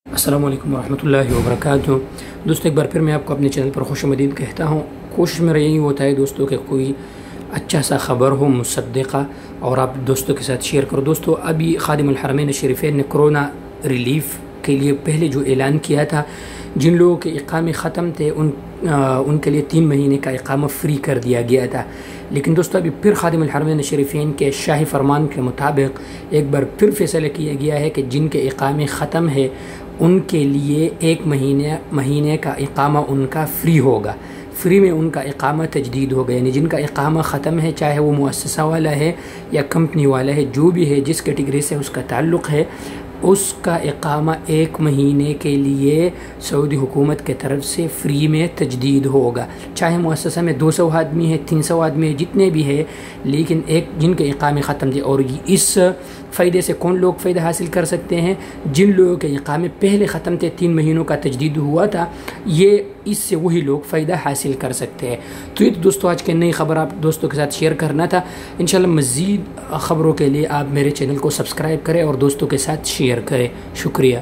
السلام علیکم ورحمۃ اللہ وبرکاتہ۔ دوستو ایک بار پھر میں آپ کو اپنے چینل پر خوش آمدید کہتا ہوں۔ کوشش میرا یہی ہوتا ہے دوستوں کہ کوئی اچھا سا خبر ہو مصدقہ اور آپ دوستوں کے ساتھ شیئر کرو۔ دوستو ابھی خادم الحرمین شریفین نے کرونا ریلیف کے لیے پہلے جو اعلان کیا تھا، جن لوگوں کے اقامے ختم تھے ان کے لیے 3 مہینے کا اقامہ فری کر دیا گیا تھا، لیکن دوستو ابھی پھر خادم الحرمین شریفین کے شاہی فرمان کے مطابق ایک بار پھر فیصلہ کیا گیا ہے کہ جن کے اقامے ختم ہے ان کے لیے 1 مہینے کا اقامہ ان کا فری ہوگا۔ فری میں ان کا اقامہ تجدید ہوگا، یعنی جن کا اقامہ ختم ہے، چاہے وہ مؤسسہ والا ہے یا کمپنی والا ہے، جو بھی ہے، جس کیٹیگری سے اس کا تعلق ہے، اس کا اقامہ 1 مہینے کے لیے سعودی حکومت کے طرف سے فری میں تجدید ہوگا۔ چاہے مؤسسہ میں 200 آدمی ہے، 300 آدمی ہے، جتنے بھی ہے، لیکن جن کے اقامے ختم تھے۔ اور اس فائدے سے کون لوگ فائدہ حاصل کر سکتے ہیں؟ جن لوگوں کے اقامے پہلے ختم تھے، 3 مہینوں کا تجدید ہوا تھا، اس سے وہی لوگ فائدہ حاصل کر سکتے ہیں۔ تو یہ دوستو آج کے نئی خبر آپ دوستوں کے ساتھ شیئر کرنا تھا۔ انشاءاللہ مزید خبروں کے لیے آپ میرے چینل کو سبسکرائب کریں اور دوستوں کے ساتھ شیئر کریں۔ شکریہ۔